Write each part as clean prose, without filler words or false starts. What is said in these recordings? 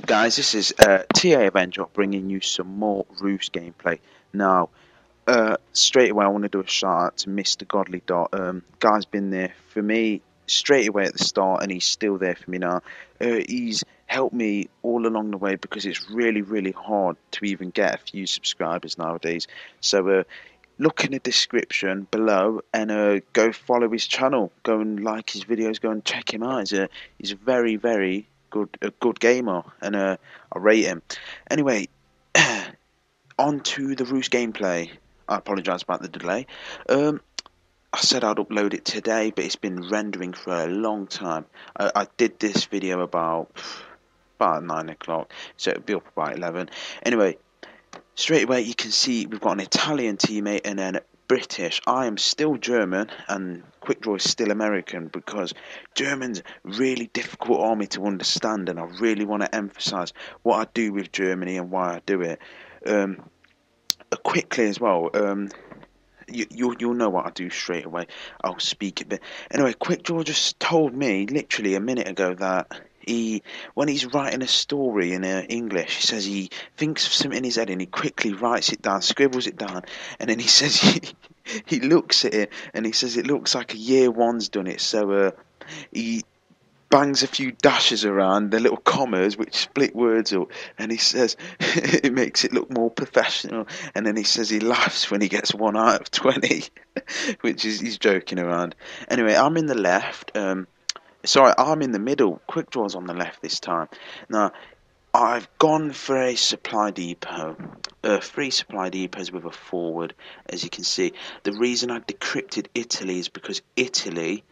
Guys, this is TA Avenger bringing you some more Ruse gameplay. Now, straight away I want to do a shout out to Mr. Godly Dot. Guy's been there for me straight away at the start, and he's still there for me now. He's helped me all along the way because it's really hard to even get a few subscribers nowadays. So look in the description below and go follow his channel. Go and like his videos. Go and check him out. He's a very good gamer, and I rate him. Anyway, on to the Roost gameplay. I apologise about the delay. I said I'd upload it today, but it's been rendering for a long time. I did this video about 9 o'clock, so it'll be up about 11. Anyway, straight away you can see we've got an Italian teammate and then British. I am still German and Quick Draw is still American because German's really difficult army to understand, and I really want to emphasise what I do with Germany and why I do it. Quickly as well, you'll know what I do straight away. I'll speak a bit. Anyway, Quick Draw just told me literally a minute ago that when he's writing a story in English, he says he thinks of something in his head and he quickly writes it down, scribbles it down, and then he says he looks at it and he says it looks like a year one's done it. So he bangs a few dashes around, the little commas which split words up, and he says it makes it look more professional, and then he says he laughs when he gets 1 out of 20, which is he's joking around. Anyway, I'm in the left, sorry, I'm in the middle. Quick Draw's on the left this time. Now, I've gone for a supply depot, 3 supply depots with a forward, as you can see. The reason I decrypted Italy is because Italy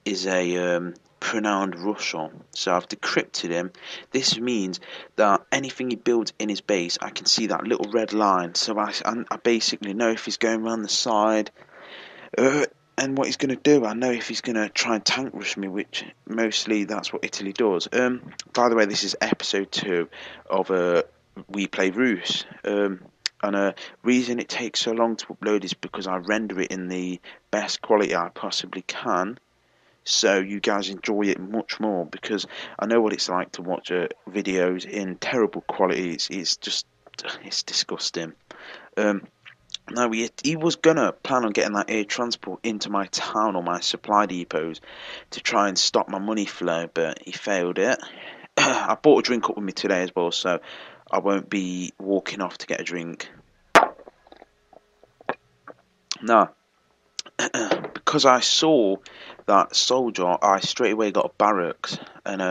is a pronounced Russian, so I've decrypted him. This means that anything he builds in his base, I can see that little red line, so I basically know if he's going around the side and what he's going to do. I know if he's going to try and tank rush me, which mostly that's what Italy does. By the way, this is episode 2 of We Play Ruse. And reason it takes so long to upload is because I render it in the best quality I possibly can, so you guys enjoy it much more, because I know what it's like to watch videos in terrible quality. It's disgusting. Now he was gonna plan on getting that air transport into my town or my supply depots to try and stop my money flow, but he failed it. I bought a drink up with me today as well, so I won't be walking off to get a drink. Now, because I saw that soldier, I straight away got a barracks, and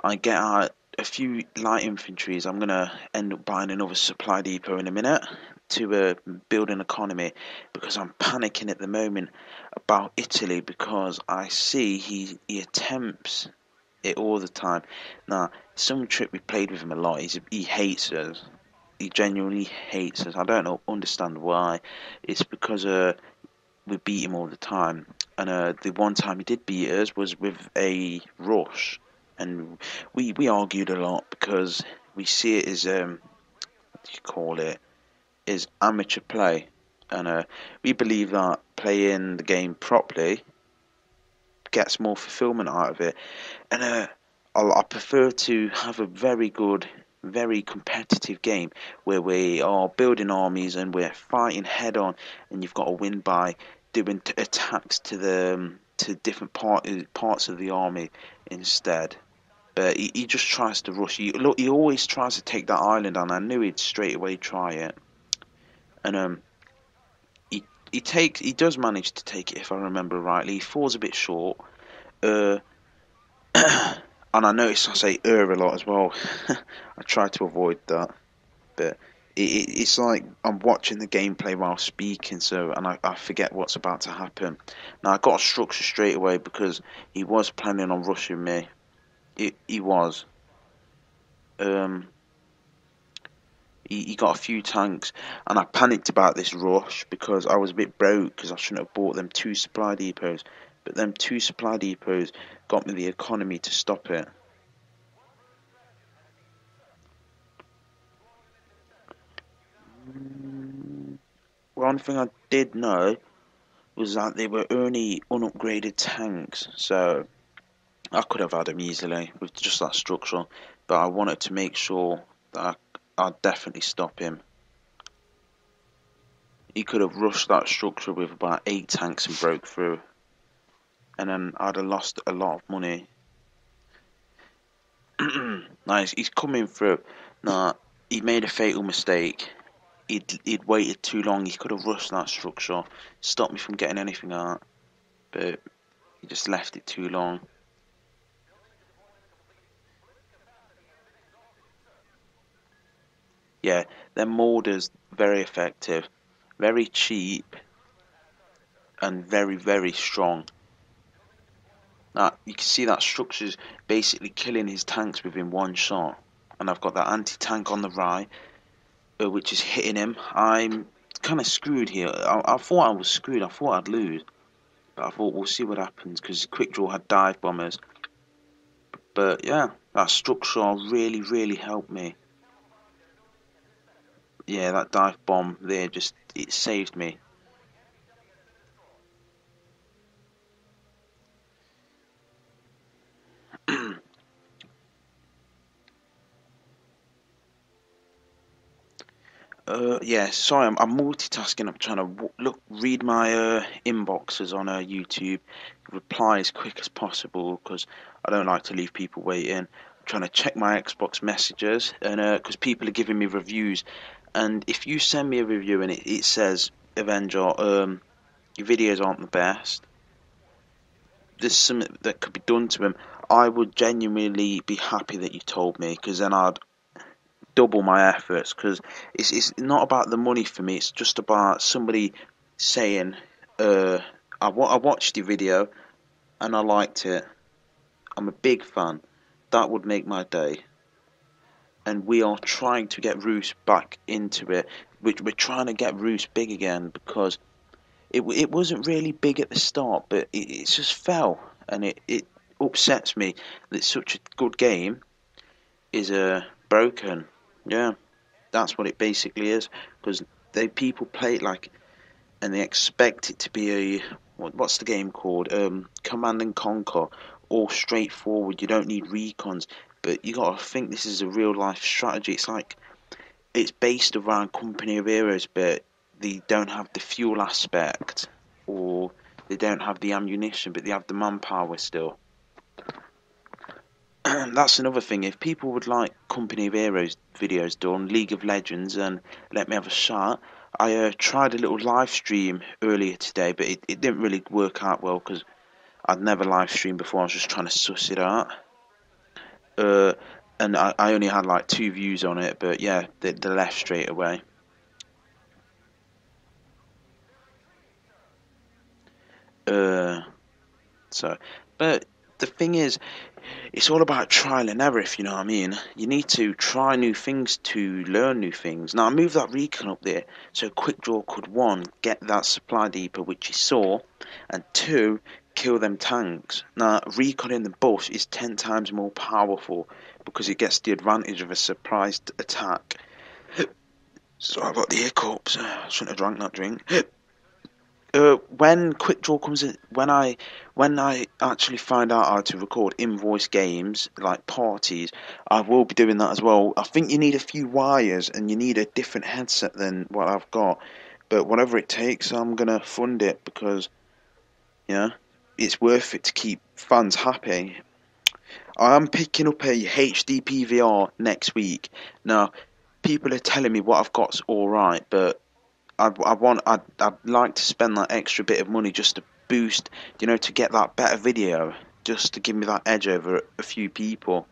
I get out a few light infantries. I'm gonna end up buying another supply depot in a minute to build an economy, because I'm panicking at the moment about Italy, because I see he attempts it all the time. Now, some trick we played with him a lot. He hates us. He genuinely hates us. I don't understand why. It's because we beat him all the time, and the one time he did beat us was with a rush, and we argued a lot because we see it as what do you call it, is amateur play, and we believe that playing the game properly gets more fulfillment out of it, and I prefer to have a very good, very competitive game where we are building armies and we're fighting head on, and you've got to win by doing attacks to different parts of the army instead. But he just tries to rush. He always tries to take that island, and I knew he'd straight away try it. And he does manage to take it, if I remember rightly. He falls a bit short. And I notice I say a lot as well. I try to avoid that, but it's like I'm watching the gameplay while speaking, and I forget what's about to happen. Now, I got a structure straight away because he was planning on rushing me. He was. He got a few tanks, and I panicked about this rush because I was a bit broke, because I shouldn't have bought them 2 supply depots. But them 2 supply depots got me the economy to stop it. One thing I did know was that they were only unupgraded tanks, so I could have had them easily with just that structure. but I wanted to make sure that I'd definitely stop him. He could have rushed that structure with about 8 tanks and broke through, and then I'd have lost a lot of money. Nice, he's coming through. Nah, he made a fatal mistake. He'd waited too long. He could have rushed that structure, stopped me from getting anything out, but he just left it too long. Yeah, their molders very effective, very cheap, and very very strong. Now you can see that structure's basically killing his tanks within one shot, and I've got that anti-tank on the right, which is hitting him. I'm kind of screwed here. I thought I was screwed. I thought I'd lose, but I thought we'll see what happens because Quick Draw had dive bombers. But yeah, that structure really really helped me. Yeah, that dive bomb there just it saved me. Yeah, sorry, I'm multitasking. I'm trying to read my inboxes on YouTube, reply as quick as possible because I don't like to leave people waiting. I'm trying to check my Xbox messages, and because people are giving me reviews, and if you send me a review and it says Avenger, your videos aren't the best, there's something that could be done to them. I would genuinely be happy that you told me because then I'd double my efforts because it's not about the money for me. It's just about somebody saying, I watched your video and I liked it. I'm a big fan. That would make my day. And we are trying to get Ruse back into it. We're trying to get Ruse big again because it wasn't really big at the start, but it just fell. And it upsets me that such a good game is broken. Yeah. That's what it basically is, because people play it like, and they expect it to be a what's the game called? Command and Conquer, all straightforward. You don't need recons, but you got to think this is a real life strategy. It's like it's based around Company of Heroes, but they don't have the fuel aspect, or they don't have the ammunition, but they have the manpower still. That's another thing. If people would like Company of Heroes videos done, League of Legends, and let me have a shot. I tried a little live stream earlier today, but it didn't really work out well because I'd never live streamed before. I was just trying to suss it out. Uh, and I only had like 2 views on it, but yeah, they left straight away. Uh, so, but the thing is, it's all about trial and error, if you know what I mean. You need to try new things to learn new things. Now, I moved that recon up there so Quick Draw could, 1, get that supply depot, which he saw, and 2, kill them tanks. Now, recon in the bush is 10 times more powerful because it gets the advantage of a surprised attack. So I got the hiccups. I shouldn't have drank that drink. When Quick Draw comes in, when I actually find out how to record invoice games like parties, I will be doing that as well. I think you need a few wires and you need a different headset than what I've got, but whatever it takes, I'm gonna fund it because yeah, it's worth it to keep fans happy. I'm picking up a HD PVR next week. Now, people are telling me what I've got's all right, but I'd like to spend that extra bit of money just to boost, to get that better video, just to give me that edge over a few people.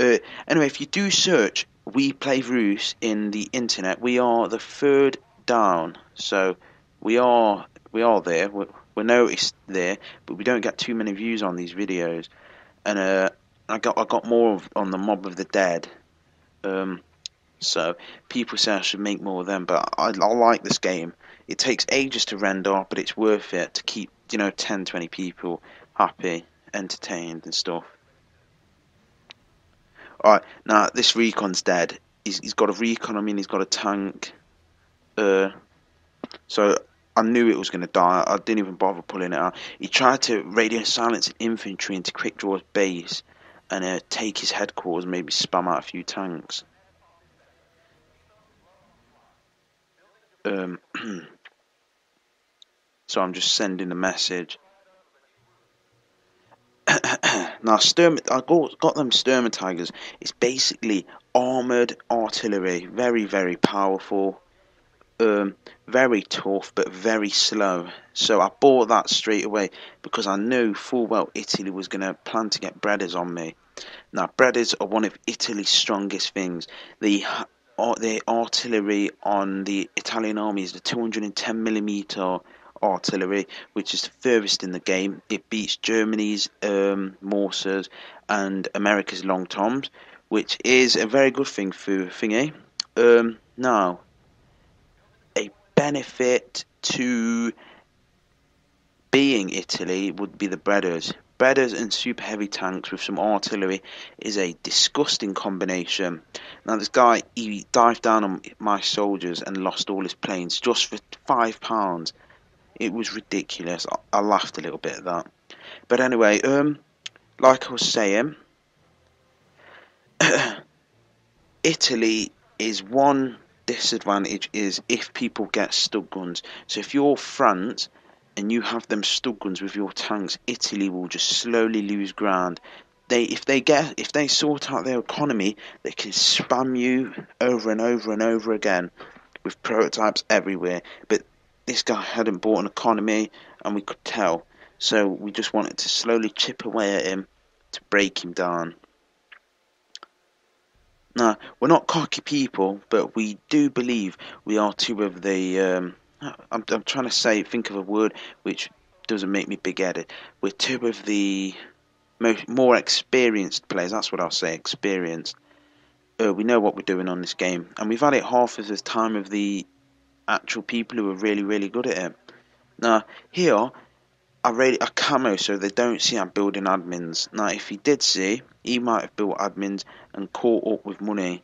Anyway, if you do search "We Play Ruse" in the internet, we are the 3rd down, so we are there. We're noticed there, but we don't get too many views on these videos. And I got more on the Mob of the Dead. So people say I should make more of them, but I like this game. It takes ages to render, but it's worth it to keep 10, 20 people happy, entertained and stuff. Alright, now this recon's dead. He's got a recon, he's got a tank. So I knew it was going to die. I didn't even bother pulling it out. He tried to radio silence an infantry into Quick Draw's base, and take his headquarters, maybe spam out a few tanks. So I'm just sending a message. Now, I got them Sturmer Tigers. It's basically armoured artillery, very, very powerful, very tough, but very slow. So I bought that straight away because I knew full well Italy was going to plan to get Bredders on me. Now, Bredders are one of Italy's strongest things. The artillery on the Italian army is the 210mm artillery, which is the furthest in the game. It beats Germany's mortars and America's long toms, which is a very good thing for thingy. Now, a benefit to being Italy would be the Bredders. Bredders and super heavy tanks with some artillery is a disgusting combination. Now this guy, he dived down on my soldiers and lost all his planes just for £5. It was ridiculous. I laughed a little bit at that. But anyway, like I was saying, Italy is one disadvantage is if people get stub guns. So if you're France and you have them stub guns with your tanks, Italy will just slowly lose ground. If they sort out their economy, they can spam you over and over and over again with prototypes everywhere. But this guy hadn't bought an economy, and we could tell. So we just wanted to slowly chip away at him to break him down. Now, we're not cocky people, but we do believe we are two of the. I'm trying to think of a word which doesn't make me big-headed. We're two of the more experienced players. That's what I'll say, experienced. We know what we're doing on this game, and we've had it half as the time of the actual people who are really, really good at it. Now, here, I rated a camo so they don't see I'm building admins. Now, if he did see, he might have built admins and caught up with money.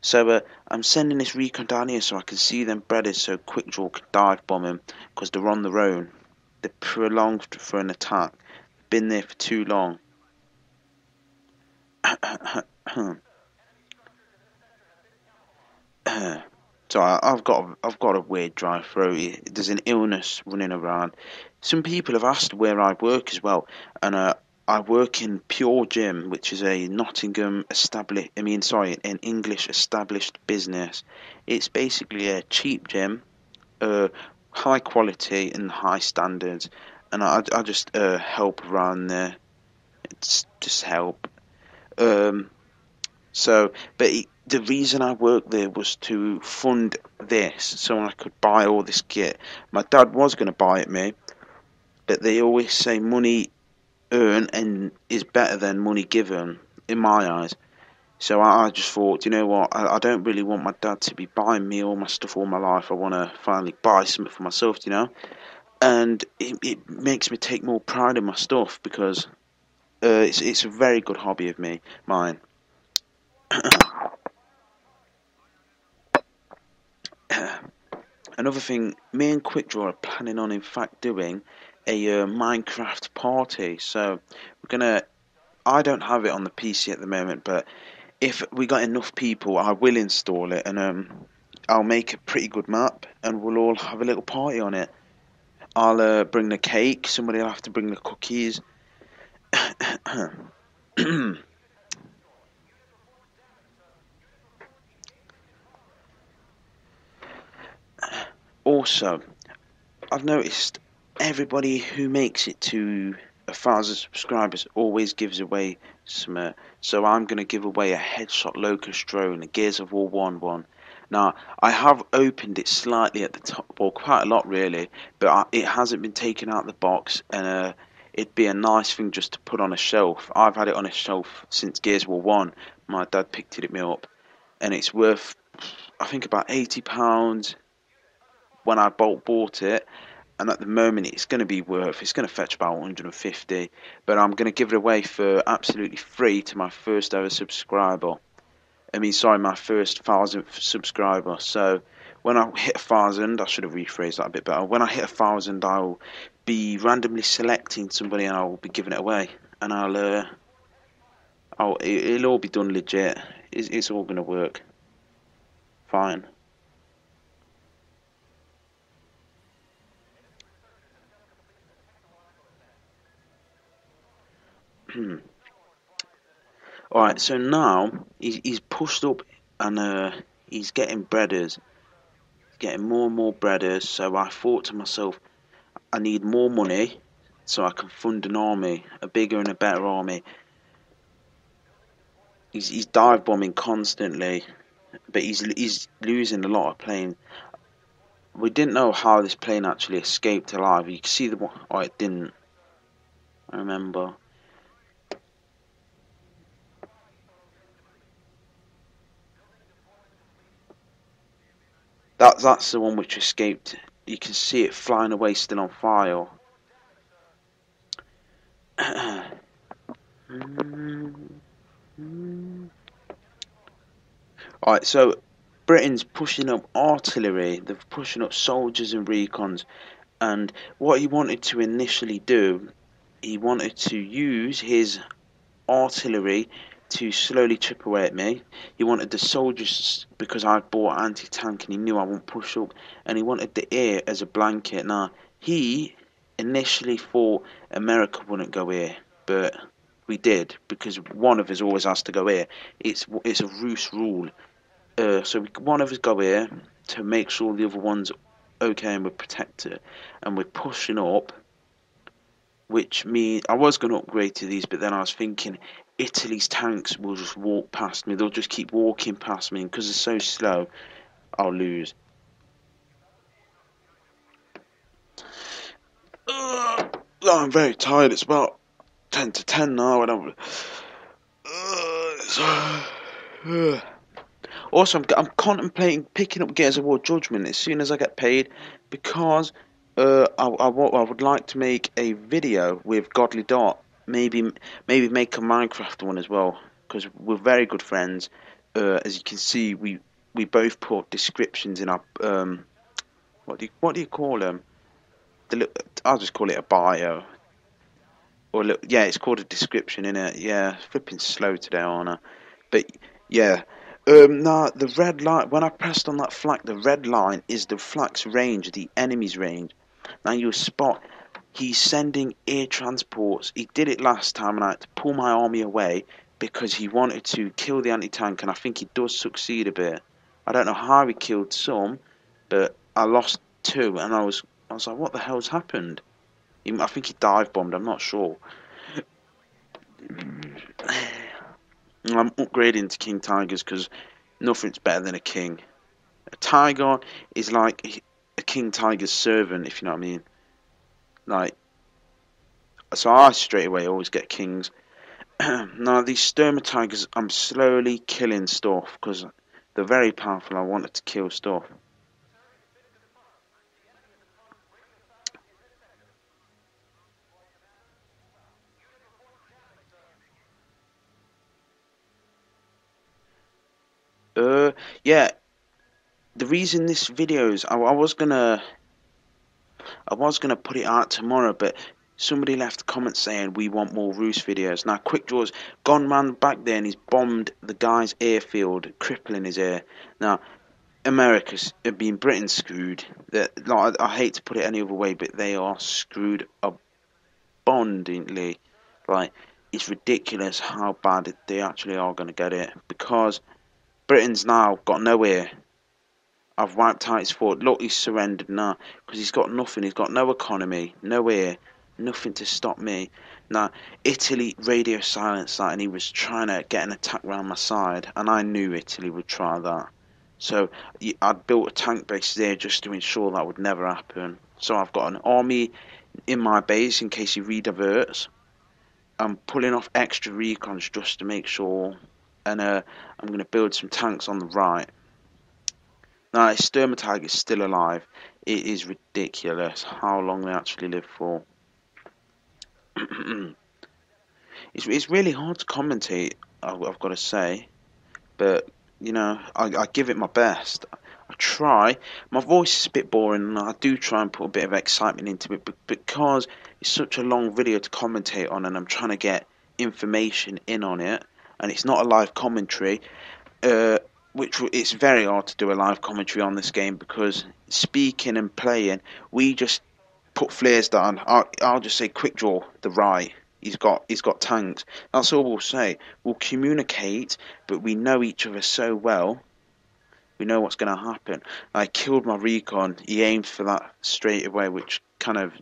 So I'm sending this recon down here so I can see them Bredders so Quick Draw can dive bomb him because they're on their own. They're prolonged for an attack. Been there for too long. So I've got a weird dry throat. There's an illness running around. Some people have asked where I work as well, and I work in Pure Gym, which is a an English established business. It's basically a cheap gym, high quality and high standards, and I just help around there. It's just help. The reason I worked there was to fund this, so I could buy all this kit. My dad was going to buy it me, but they always say money earned and is better than money given, in my eyes. So I just thought, you know what, I don't really want my dad to be buying me all my stuff all my life. I want to finally buy something for myself, you know. And it makes me take more pride in my stuff because it's a very good hobby of mine. Another thing, me and QuickDraw are planning on, in fact, doing a Minecraft party. So I don't have it on the PC at the moment, but if we got enough people, I will install it, and I'll make a pretty good map, and we'll all have a little party on it. I'll bring the cake. Somebody will have to bring the cookies. Also, I've noticed everybody who makes it to 1,000 subscribers always gives away some. So I'm going to give away a headshot locust drone, a Gears of War 1 one. Now, I have opened it slightly at the top, well, quite a lot really, but it hasn't been taken out of the box, and it'd be a nice thing just to put on a shelf. I've had it on a shelf since Gears of War 1. My dad picked it me up, and it's worth, I think, about £80 when I bought it, and at the moment it's going to fetch about 150, but I'm going to give it away for absolutely free to my first ever subscriber. My first 1,000th subscriber. So when I hit 1,000, I should have rephrased that a bit better. When I hit 1,000, I'll be randomly selecting somebody and I'll be giving it away, and Oh, it'll all be done legit. It's all gonna work fine. All right, so now he's pushed up and he's getting breaders, getting more and more breaders. So I thought to myself, I need more money so I can fund an army, a bigger and a better army. He's dive bombing constantly, but he's losing a lot of planes. We didn't know how this plane actually escaped alive. You can see the one. Oh, it didn't. I remember. That's the one which escaped. You can see it flying away, still on fire. Alright, so Britain's pushing up artillery, they're pushing up soldiers and recons, and what he wanted to initially do, he wanted to use his artillery to slowly chip away at me. He wanted the soldiers, because I bought anti-tank and he knew I wouldn't push up, and he wanted the air as a blanket. Now, he initially thought America wouldn't go here, but we did, because one of us always has to go here. It's a Ruse rule. One of us go here to make sure the other one's okay and we're protected, and we're pushing up. Which means I was going to upgrade to these, but then I was thinking Italy's tanks will just walk past me. They'll just keep walking past me, and because they're so slow, I'll lose. Uh, I'm very tired. It's about 10 to 10 now, and also, I'm contemplating picking up Gears of War Judgment as soon as I get paid, because I would like to make a video with Godly Dot. Maybe make a Minecraft one as well, because we're very good friends. As you can see, we both put descriptions in our what do you call them? I'll just call it a bio. Or yeah, it's called a description in it. Yeah, flipping slow today, aren't I? But yeah, nah, the red line. When I pressed on that flak, the red line is the flak's range, the enemy's range. Now you spot he's sending air transports. He did it last time, and I had to pull my army away because he wanted to kill the anti-tank, and I think he does succeed a bit. I don't know how he killed some, but I lost two, and I was like, what the hell's happened? I think he dive bombed. I'm not sure. I'm upgrading to King Tigers because nothing's better than a king. A tiger is like a King Tiger's servant, if you know what I mean. Like, so I straight away always get kings. Now these Sturma Tigers, I'm slowly killing stuff because they're very powerful. I wanted to kill stuff. Yeah. The reason this video's, I was gonna put it out tomorrow, but somebody left a comment saying we want more Roost videos. Now, Quick Draw's gone man back there and he's bombed the guy's airfield, crippling his air. Now, America's been Britain screwed. Like, I hate to put it any other way, but they are screwed abundantly. Like, it's ridiculous how bad they actually are going to get it, because Britain's now got nowhere. I've wiped out his fort. Look, he's surrendered now because he's got nothing. He's got no economy, no air, nothing to stop me. Now, Italy radio silenced that, and he was trying to get an attack round my side, and I knew Italy would try that. So I'd built a tank base there just to ensure that would never happen. So I've got an army in my base in case he rediverts. I'm pulling off extra recons just to make sure, and I'm going to build some tanks on the right. Now, Sturmatag is still alive. It is ridiculous how long they actually live for. It's really hard to commentate, I've got to say. But, you know, I give it my best. I try. My voice is a bit boring, and I do try and put a bit of excitement into it. But because it's such a long video to commentate on, and I'm trying to get information in on it, and it's not a live commentary. It's very hard to do a live commentary on this game because speaking and playing, we just put flares down. I'll just say quick draw the right. He's got tanks. That's all we'll say. We'll communicate, but we know each other so well. We know what's going to happen. I killed my recon. He aimed for that straight away, which kind of,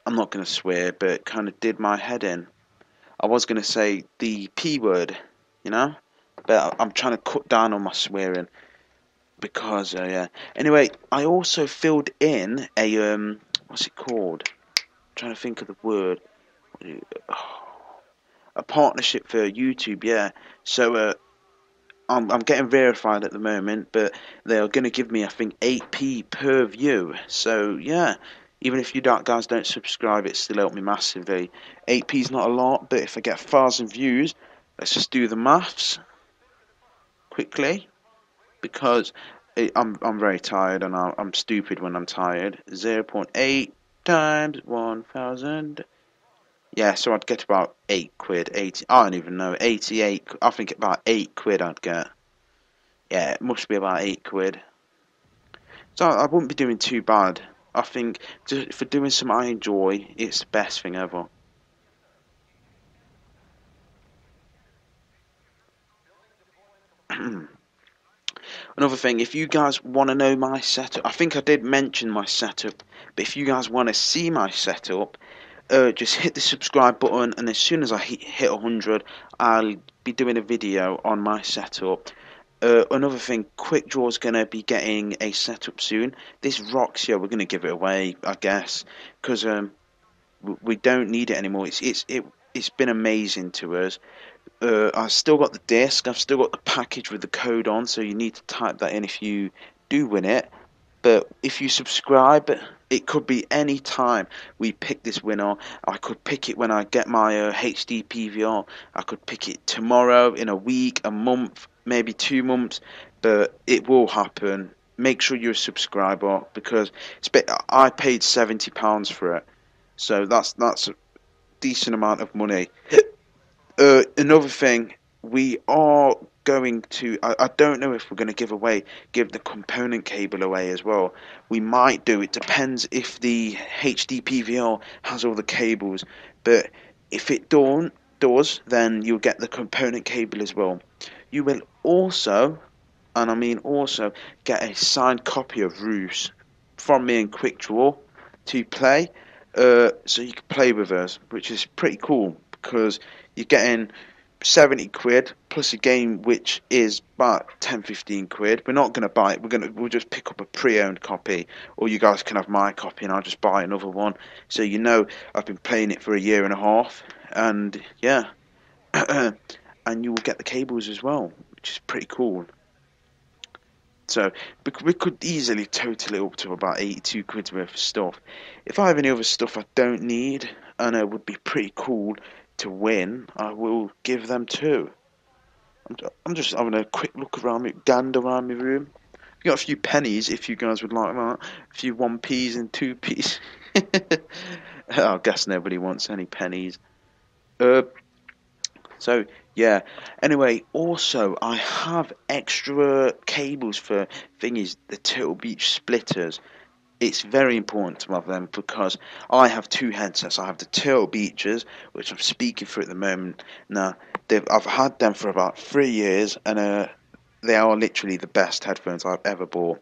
I'm not going to swear, but kind of did my head in. I was going to say the P word, you know, but I'm trying to cut down on my swearing because yeah. Anyway, I also filled in a what's it called? I'm trying to think of the word. A partnership for YouTube, yeah. So I'm getting verified at the moment, but they are going to give me, I think, 8p per view. So yeah, even if you guys don't subscribe, it still helped me massively. 8p is not a lot, but if I get 1,000 views, let's just do the maths quickly because I'm very tired and I'm stupid when I'm tired. 0.8 times 1,000. Yeah, so I'd get about 8 quid, 80, I don't even know, 88, I think about 8 quid I'd get. Yeah, it must be about 8 quid. So I wouldn't be doing too bad. I think just for doing something I enjoy, it's the best thing ever. Another thing, if you guys want to know my setup, I think I did mention my setup, but if you guys want to see my setup, just hit the subscribe button, and as soon as I hit 100, I'll be doing a video on my setup. Another thing, Quick Draw's going to be getting a setup soon. This Roxio, we're going to give it away, I guess, because we don't need it anymore. It's been amazing to us. I've still got the disc. I've still got the package with the code on, so you need to type that in if you do win it. But if you subscribe, it could be any time we pick this winner. I could pick it when I get my HD PVR. I could pick it tomorrow, in a week, a month, maybe 2 months. But it will happen. Make sure you're a subscriber because I paid £70 for it, so that's a decent amount of money. Another thing, we are going to. I don't know if we're going to give the component cable away as well. We might do. It depends if the HD PVR has all the cables. But if it does, then you'll get the component cable as well. You will also, and I mean also, get a signed copy of Ruse from me and Quick Draw to play. So you can play with us, which is pretty cool because you're getting 70 quid plus a game which is about 10-15 quid. We're not going to buy it. We'll just pick up a pre-owned copy, or you guys can have my copy and I'll just buy another one. So you know I've been playing it for a year and a half, and yeah, and you will get the cables as well, which is pretty cool. So we could easily total it up to about 82 quid's worth of stuff. If I have any other stuff I don't need and it would be pretty cool to win, I will give them too. I'm just having a quick look around me, gander around my room. I've got a few pennies if you guys would like that. A few 1p's and 2p's. I guess nobody wants any pennies. So yeah. Anyway, also I have extra cables for thingies, the Turtle Beach splitters. It's very important to have them because I have two headsets. I have the Turtle Beaches, which I'm speaking for at the moment. Now, I've had them for about 3 years, and they are literally the best headphones I've ever bought.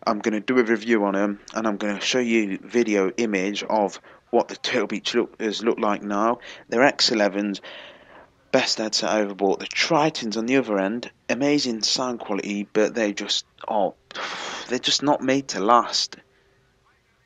I'm going to do a review on them, and I'm going to show you video image of what the Turtle Beach look like now. They're X11s, best headset I ever bought. The Tritons on the other end, amazing sound quality, but they're just not made to last.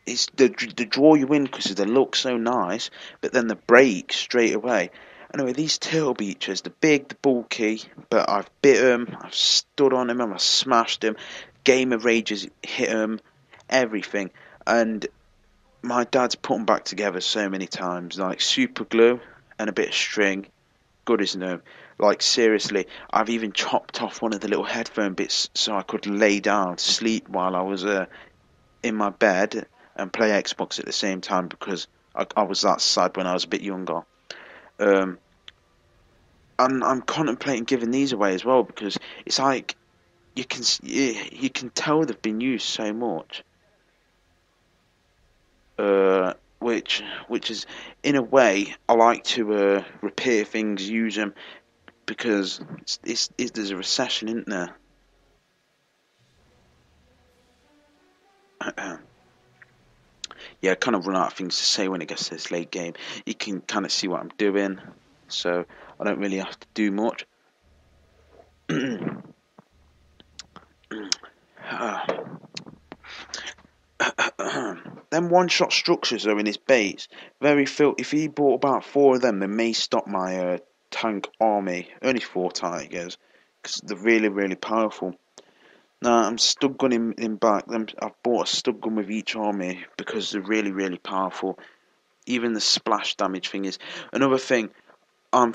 It's the draw you in because they look so nice, but then the break straight away. Anyway, these Turtle Beaches, the big, the bulky, but I've bit them, I've stood on them, I've smashed them, Game of Rages hit them, everything. And my dad's put them back together so many times, like super glue and a bit of string, good as new. Like seriously, I've even chopped off one of the little headphone bits so I could lay down, sleep while I was in my bed and play Xbox at the same time because I was that sad when I was a bit younger. I'm contemplating giving these away as well because it's like you can tell they've been used so much. Which is in a way I like to repair things, use them because there's a recession, isn't there? Yeah, I kind of run out of things to say when it gets to this late game. You can kind of see what I'm doing, so I don't really have to do much. Them one-shot structures though in his base, very fil. If he bought about four of them, they may stop my tank army. Only four tigers, because they're really powerful. Now I'm stub gunning in back. I've bought a stub gun with each army because they're really powerful. Even the splash damage thing is another thing. I'm